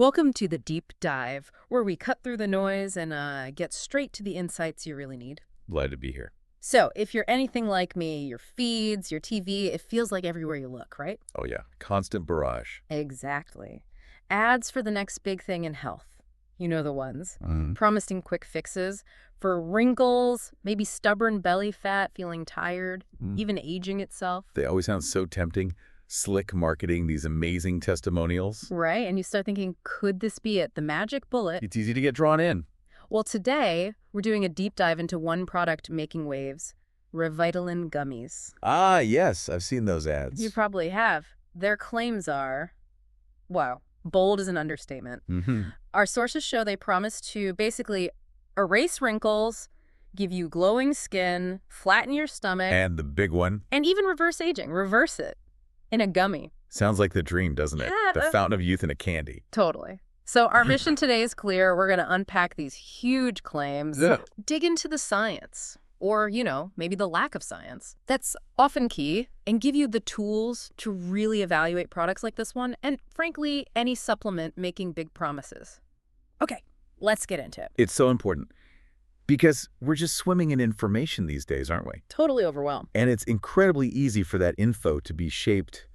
Welcome to the deep dive, where we cut through the noise and get straight to the insights you really need. Glad to be here. So, if you're anything like me, your feeds, your TV, it feels like everywhere you look, right? Oh yeah, constant barrage. Exactly. Ads for the next big thing in health. You know the ones. Mm. Promising quick fixes for wrinkles, maybe stubborn belly fat, feeling tired, even aging itself. They always sound so tempting. Slick marketing, these amazing testimonials. Right? And you start thinking, could this be it? The magic bullet? It's easy to get drawn in. Well, today, we're doing a deep dive into one product making waves, Revitalyn Gummies. Ah, yes, I've seen those ads. You probably have. Their claims are, wow, bold is an understatement. Our sources show they promise to basically erase wrinkles, give you glowing skin, flatten your stomach, And the big one. and even reverse aging. Reverse it in a gummy. Sounds like the dream, doesn't it? Yeah, The fountain of youth in a candy. Totally. So our mission today is clear. We're going to unpack these huge claims, dig into the science, or, maybe the lack of science. That's often key, and give you the tools to really evaluate products like this one, and frankly, any supplement making big promises. Okay, let's get into it. It's so important because we're just swimming in information these days, aren't we? Totally overwhelmed. And it's incredibly easy for that info to be shaped,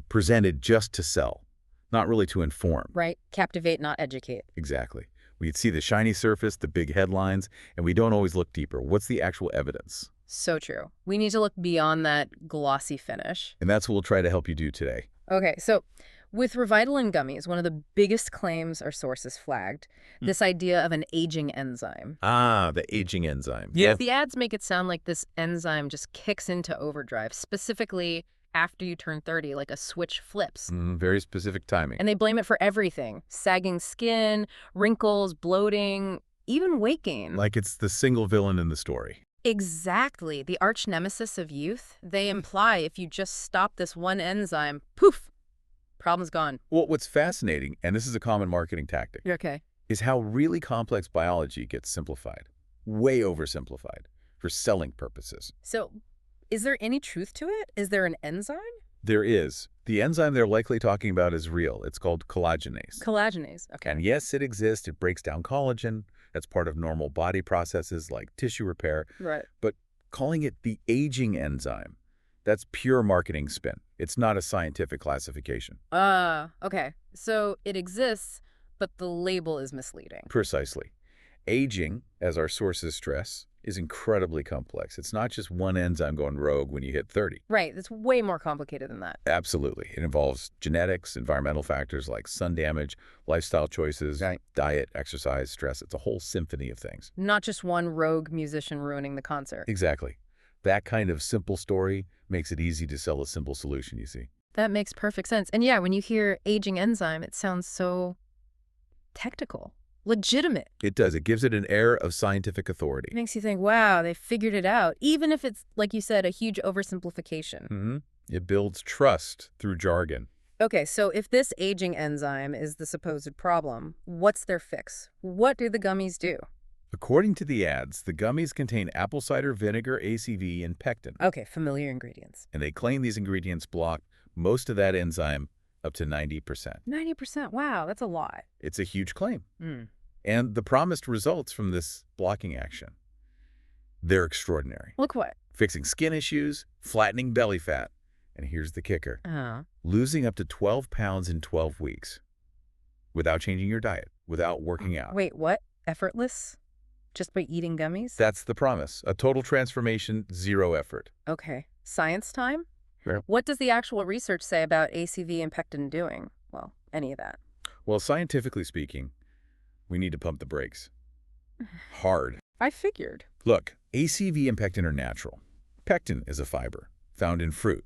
presented just to sell, not really to inform. Right? Captivate, not educate. Exactly. We see the shiny surface, the big headlines, and we don't always look deeper. What's the actual evidence? So true. We need to look beyond that glossy finish. And that's what we'll try to help you do today. Okay, so with Revitalyn Gummies, one of the biggest claims our sources flagged, this idea of an aging enzyme. Ah, the aging enzyme. Yeah. The ads make it sound like this enzyme just kicks into overdrive, specifically after you turn 30, like a switch flips. Very specific timing. And they blame it for everything. Sagging skin, wrinkles, bloating, even weight gain. Like it's the single villain in the story. Exactly. The arch nemesis of youth. They imply if you just stop this one enzyme, poof, problem's gone. Well, what's fascinating, and this is a common marketing tactic, Okay. is how really complex biology gets simplified, way oversimplified, for selling purposes. So is there any truth to it? Is there an enzyme? There is. The enzyme they're likely talking about is real. It's called collagenase. Collagenase. Okay. And yes, it exists. It breaks down collagen. That's part of normal body processes like tissue repair. Right. But calling it the aging enzyme, that's pure marketing spin. It's not a scientific classification. Okay. So it exists, but the label is misleading. Precisely. Aging, as our sources stress, is incredibly complex. It's not just one enzyme going rogue when you hit 30. Right. It's way more complicated than that. Absolutely. It involves genetics, environmental factors like sun damage, lifestyle choices, diet, exercise, stress. It's a whole symphony of things. Not just one rogue musician ruining the concert. Exactly. That kind of simple story makes it easy to sell a simple solution, you see. That makes perfect sense. And yeah, when you hear aging enzyme, it sounds so technical, legitimate. It does. It gives it an air of scientific authority. It makes you think, wow, they figured it out, even if it's, like you said, a huge oversimplification. It builds trust through jargon. Okay, so if this aging enzyme is the supposed problem, what's their fix? What do the gummies do? According to the ads, the gummies contain apple cider vinegar, ACV, and pectin. Okay, familiar ingredients. And they claim these ingredients block most of that enzyme up to 90%. 90%, wow, that's a lot. It's a huge claim. And the promised results from this blocking action, they're extraordinary. Look what? Fixing skin issues, flattening belly fat, and here's the kicker, losing up to 12 pounds in 12 weeks without changing your diet, without working out. Wait, what? Effortless? Just by eating gummies? That's the promise. A total transformation, zero effort. Okay. Science time? Sure. What does the actual research say about ACV and pectin doing? Well, any of that. Well, scientifically speaking, we need to pump the brakes. Hard. I figured. Look, ACV and pectin are natural. Pectin is a fiber found in fruit.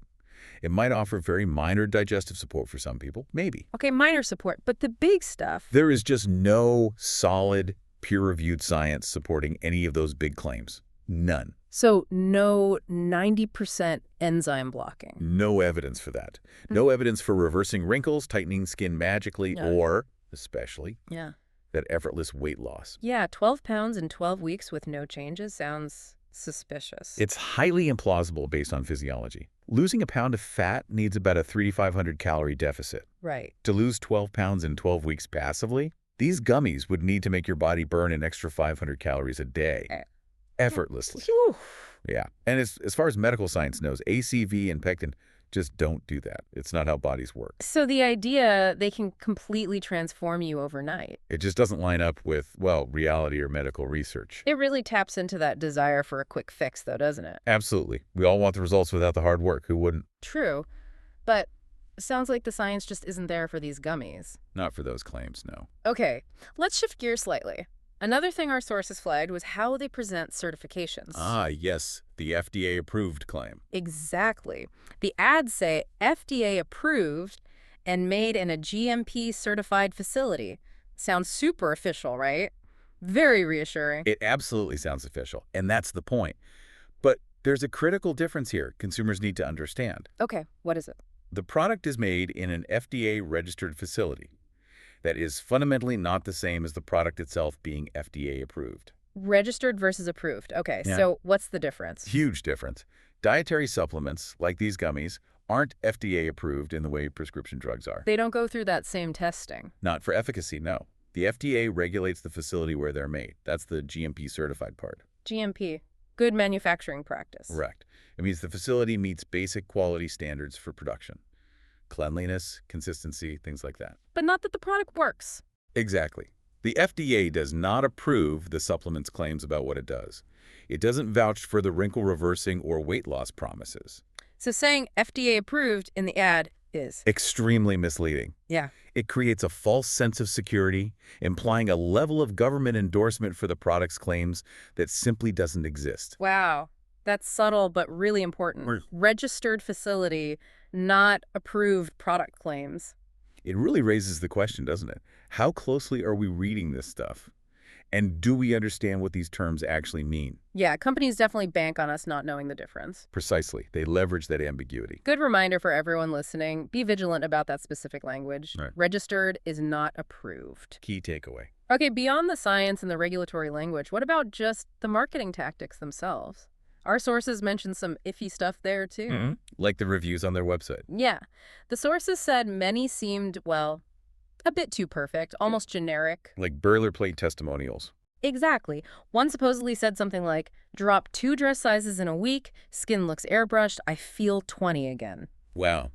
It might offer very minor digestive support for some people, maybe. Okay, minor support, but the big stuff. There is just no solid, peer-reviewed science supporting any of those big claims. None. So no 90% enzyme blocking. No evidence for that. No evidence for reversing wrinkles, tightening skin magically, or, especially, that effortless weight loss. Yeah, 12 pounds in 12 weeks with no changes sounds Suspicious. It's highly implausible based on physiology. Losing a pound of fat needs about a 300 to 500 calorie deficit. Right. To lose 12 pounds in 12 weeks passively, these gummies would need to make your body burn an extra 500 calories a day, effortlessly. Whew. Yeah. And as far as medical science knows, ACV and pectin just don't do that. It's not how bodies work. So the idea they can completely transform you overnight. It just doesn't line up with, well, reality or medical research. It really taps into that desire for a quick fix, though, doesn't it? Absolutely. We all want the results without the hard work. Who wouldn't? True. But sounds like the science just isn't there for these gummies. Not for those claims, no. Okay, let's shift gears slightly. Another thing our sources flagged was how they present certifications. Ah, yes, the FDA-approved claim. Exactly. The ads say FDA approved and made in a GMP certified facility. Sounds super official, right? Very reassuring. It absolutely sounds official, and that's the point. But there's a critical difference here consumers need to understand. Okay, what is it? The product is made in an FDA-registered facility. That is fundamentally not the same as the product itself being FDA approved. Registered versus approved. Okay, Yeah. So what's the difference? Huge difference. Dietary supplements, like these gummies, aren't FDA approved in the way prescription drugs are. They don't go through that same testing. Not for efficacy, no. The FDA regulates the facility where they're made. That's the GMP certified part. GMP, good manufacturing practice. Correct. It means the facility meets basic quality standards for production. Cleanliness, consistency, things like that. But not that the product works. Exactly. The FDA does not approve the supplement's claims about what it does. It doesn't vouch for the wrinkle reversing or weight loss promises. So saying FDA approved in the ad is Extremely misleading. Yeah. It creates a false sense of security, implying a level of government endorsement for the product's claims that simply doesn't exist. Wow. That's subtle but really important. Registered facility, not approved product claims. It really raises the question, doesn't it? How closely are we reading this stuff? And do we understand what these terms actually mean? Yeah, companies definitely bank on us not knowing the difference. Precisely. They leverage that ambiguity. Good reminder for everyone listening. Be vigilant about that specific language. Right. Registered is not approved. Key takeaway. Okay, beyond the science and the regulatory language, what about just the marketing tactics themselves? Our sources mentioned some iffy stuff there, too. Like the reviews on their website. Yeah. The sources said many seemed, well, a bit too perfect, almost generic. Like boilerplate testimonials. Exactly. One supposedly said something like, drop 2 dress sizes in a week, skin looks airbrushed, I feel 20 again. Wow.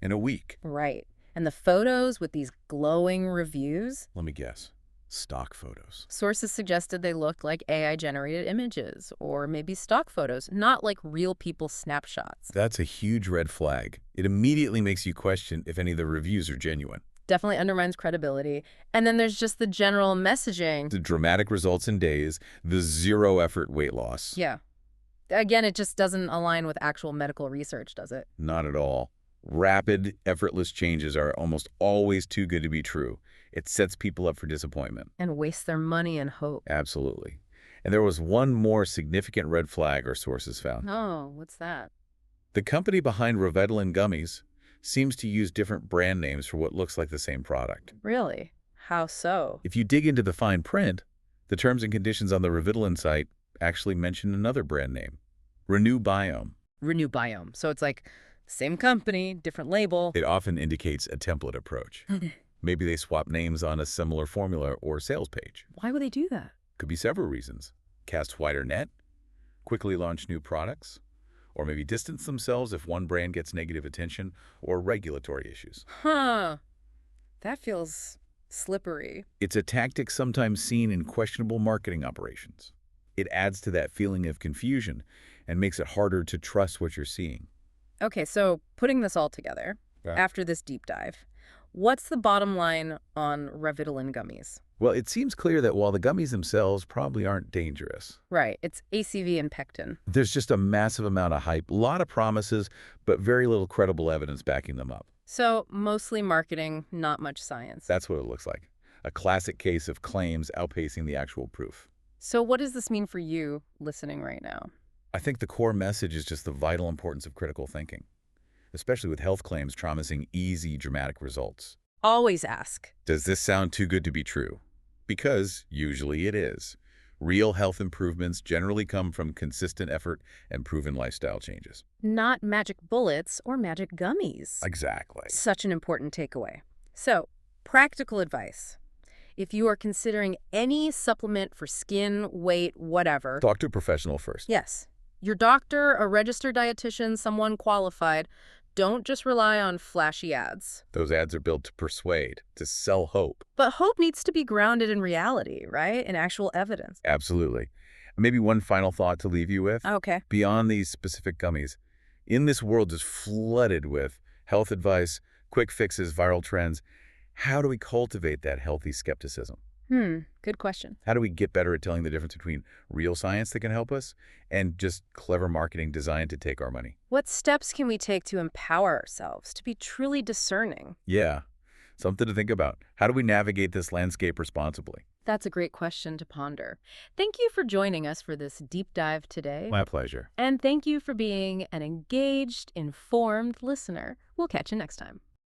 In a week. Right. And the photos with these glowing reviews? Let me guess. Stock photos. Sources suggested they looked like AI-generated images, or maybe stock photos, not like real people snapshots. That's a huge red flag. It immediately makes you question if any of the reviews are genuine. Definitely undermines credibility. And then there's just the general messaging. The dramatic results in days, the zero-effort weight loss. Yeah. Again, it just doesn't align with actual medical research, does it? Not at all. Rapid, effortless changes are almost always too good to be true. It sets people up for disappointment. And waste their money and hope. Absolutely. And there was one more significant red flag our sources found. Oh, what's that? The company behind Revitalyn Gummies seems to use different brand names for what looks like the same product. Really? How so? If you dig into the fine print, the terms and conditions on the Revitalyn site actually mention another brand name, Renew Biome. Renew Biome. So it's like, same company, different label. It often indicates a template approach. Maybe they swap names on a similar formula or sales page. Why would they do that? Could be several reasons. Cast wider net, quickly launch new products, or maybe distance themselves if one brand gets negative attention or regulatory issues. Huh. That feels slippery. It's a tactic sometimes seen in questionable marketing operations. It adds to that feeling of confusion and makes it harder to trust what you're seeing. Okay, so putting this all together, after this deep dive, what's the bottom line on Revitalyn gummies? Well, it seems clear that while the gummies themselves probably aren't dangerous, Right, it's ACV and pectin. there's just a massive amount of hype, a lot of promises, but very little credible evidence backing them up. So mostly marketing, not much science. That's what it looks like. A classic case of claims outpacing the actual proof. So what does this mean for you listening right now? I think the core message is just the vital importance of critical thinking, especially with health claims promising easy, dramatic results. Always ask. Does this sound too good to be true? Because usually it is. Real health improvements generally come from consistent effort and proven lifestyle changes. Not magic bullets or magic gummies. Exactly. Such an important takeaway. So, practical advice. If you are considering any supplement for skin, weight, whatever... Talk to a professional first. Yes. Your doctor, a registered dietitian, someone qualified. Don't just rely on flashy ads. Those ads are built to persuade, to sell hope. But hope needs to be grounded in reality, right? In actual evidence. Absolutely. Maybe one final thought to leave you with. Okay. Beyond these specific gummies, in this world just flooded with health advice, quick fixes, viral trends, how do we cultivate that healthy skepticism? Good question. How do we get better at telling the difference between real science that can help us and just clever marketing designed to take our money? What steps can we take to empower ourselves, to be truly discerning? Yeah, something to think about. How do we navigate this landscape responsibly? That's a great question to ponder. Thank you for joining us for this deep dive today. My pleasure. And thank you for being an engaged, informed listener. We'll catch you next time.